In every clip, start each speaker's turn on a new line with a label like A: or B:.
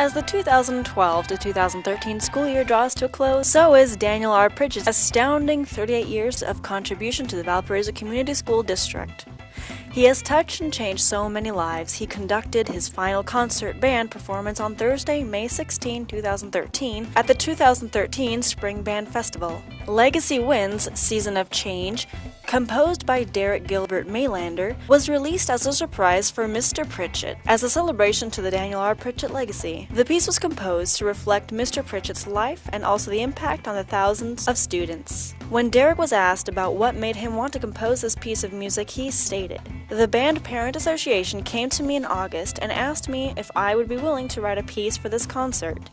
A: As the 2012 to 2013 school year draws to a close, so is Daniel R. Pritchett's astounding 38 years of contribution to the Valparaiso Community School District. He has touched and changed so many lives. He conducted his final concert band performance on Thursday, May 16, 2013, at the 2013 Spring Band Festival. Legacy Winds, Season of Change, composed by Derek Gilbert Maylander, was released as a surprise for Mr. Pritchett, as a celebration to the Daniel R. Pritchett legacy. The piece was composed to reflect Mr. Pritchett's life and also the impact on the thousands of students. When Derek was asked about what made him want to compose this piece of music, he stated, "The Band Parent Association came to me in August and asked me if I would be willing to write a piece for this concert.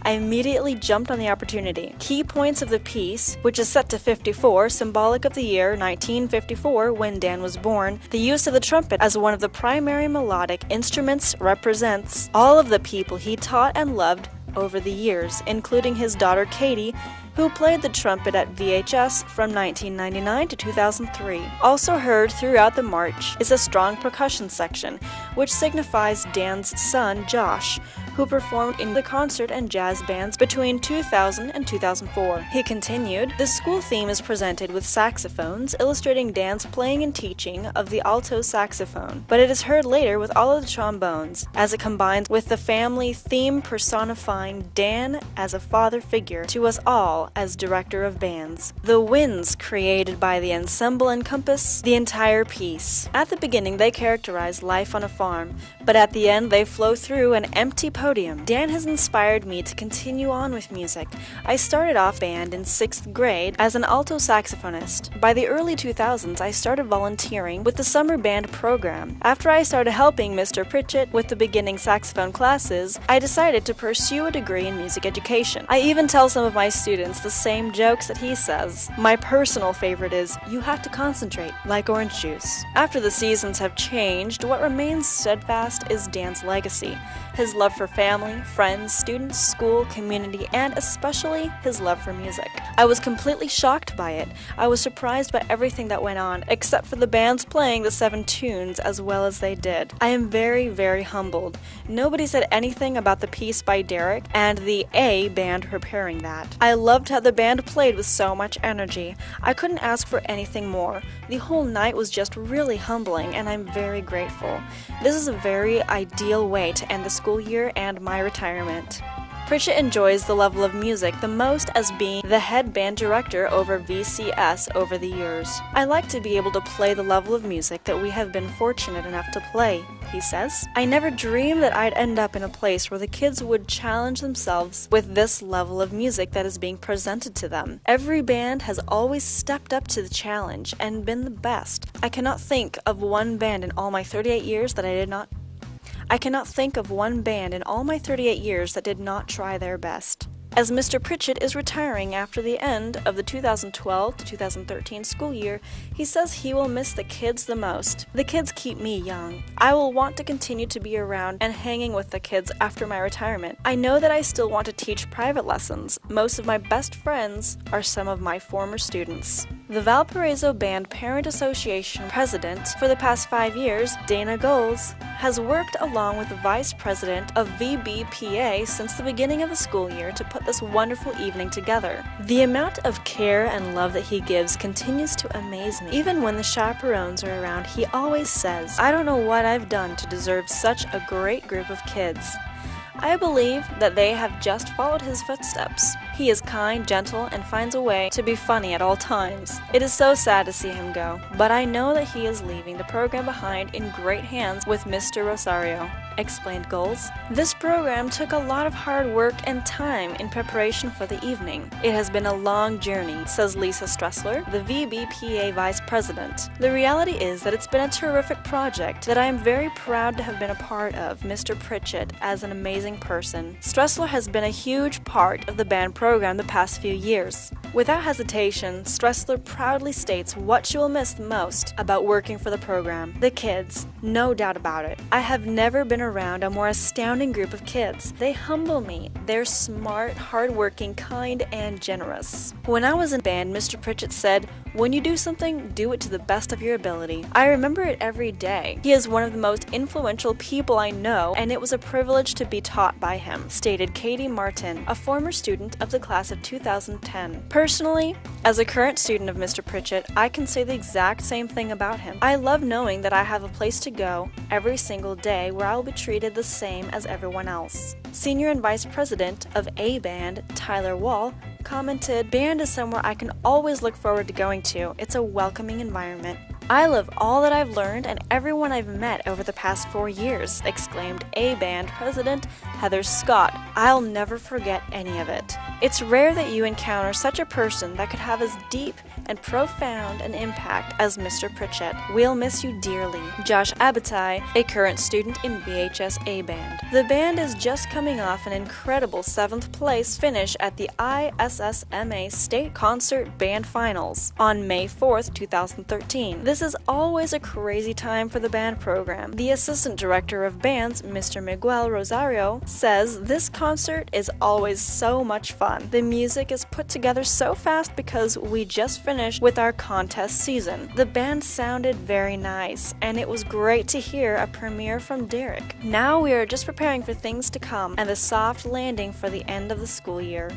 A: I immediately jumped on the opportunity. Key points of the piece, which is set to 54, symbolic of the year 1954 when Dan was born, the use of the trumpet as one of the primary melodic instruments represents all of the people he taught and loved over the years, including his daughter Katie, who played the trumpet at VHS from 1999 to 2003. Also heard throughout the march is a strong percussion section, which signifies Dan's son Josh, who performed in the concert and jazz bands between 2000 and 2004. He continued, "The school theme is presented with saxophones, illustrating Dan's playing and teaching of the alto saxophone, but it is heard later with all of the trombones, as it combines with the family theme personifying Dan as a father figure to us all as director of bands. The winds created by the ensemble encompass the entire piece. At the beginning they characterize life on a farm, but at the end they flow through an empty podium. Dan has inspired me to continue on with music. I started off band in 6th grade as an alto saxophonist. By the early 2000s I started volunteering with the summer band program. After I started helping Mr. Pritchett with the beginning saxophone classes, I decided to pursue a degree in music education. I even tell some of my students the same jokes that he says. My personal favorite is, 'You have to concentrate, like orange juice.' After the seasons have changed, what remains steadfast is Dan's legacy. His love for family, friends, students, school, community, and especially his love for music. I was completely shocked by it. I was surprised by everything that went on, except for the bands playing the 7 tunes as well as they did. I am very, very humbled. Nobody said anything about the piece by Derek and the A band preparing that. I loved how the band played with so much energy. I couldn't ask for anything more. The whole night was just really humbling, and I'm very grateful. This is a very ideal way to end the school year and my retirement." Pritchett enjoys the level of music the most as being the head band director over VCS over the years. "I like to be able to play the level of music that we have been fortunate enough to play," he says. "I never dreamed that I'd end up in a place where the kids would challenge themselves with this level of music that is being presented to them. Every band has always stepped up to the challenge and been the best. I cannot think of one band in all my 38 years that did not try their best." As Mr. Pritchett is retiring after the end of the 2012 to 2013 school year, he says he will miss the kids the most. "The kids keep me young. I will want to continue to be around and hanging with the kids after my retirement. I know that I still want to teach private lessons. Most of my best friends are some of my former students." The Valparaiso Band Parent Association president for the past 5 years, Dana Goals, has worked along with the vice president of VBPA since the beginning of the school year to put this wonderful evening together. "The amount of care and love that he gives continues to amaze me. Even when the chaperones are around, he always says, 'I don't know what I've done to deserve such a great group of kids.' I believe that they have just followed his footsteps. He is kind, gentle, and finds a way to be funny at all times. It is so sad to see him go, but I know that he is leaving the program behind in great hands with Mr. Rosario," explained Goals. "This program took a lot of hard work and time in preparation for the evening. It has been a long journey," says Lisa Stressler, the VBPA vice president. "The reality is that it's been a terrific project that I am very proud to have been a part of. Mr. Pritchett as an amazing person. Stressler has been a huge part of the band program the past few years." Without hesitation, Stressler proudly states what she will miss the most about working for the program. "The kids, no doubt about it. I have never been around a more astounding group of kids. They humble me. They're smart, hardworking, kind, and generous." When I was in band, Mr. Pritchett said, When you do something, do it to the best of your ability. I remember it every day. He is one of the most influential people I know, and it was a privilege to be taught by him, stated Katie Martin, a former student of the class of 2010. Personally, as a current student of Mr. Pritchett, I can say the exact same thing about him. I love knowing that I have a place to go every single day where I will be treated the same as everyone else. Senior and Vice President of A Band, Tyler Wall, commented, "Band is somewhere I can always look forward to going to. It's a welcoming environment. I love all that I've learned and everyone I've met over the past 4 years," exclaimed A Band President Heather Scott. "I'll never forget any of it." It's rare that you encounter such a person that could have as deep and profound an impact as Mr. Pritchett. We'll miss you dearly. Josh Abatai, a current student in VHS A Band. The band is just coming off an incredible 7th place finish at the ISSMA State Concert Band Finals on May 4th, 2013. This is always a crazy time for the band program. The Assistant Director of Bands, Mr. Miguel Rosario, says this concert is always so much fun. The music is put together so fast because we just finished with our contest season. The band sounded very nice, and it was great to hear a premiere from Derek. Now we are just preparing for things to come and the soft landing for the end of the school year.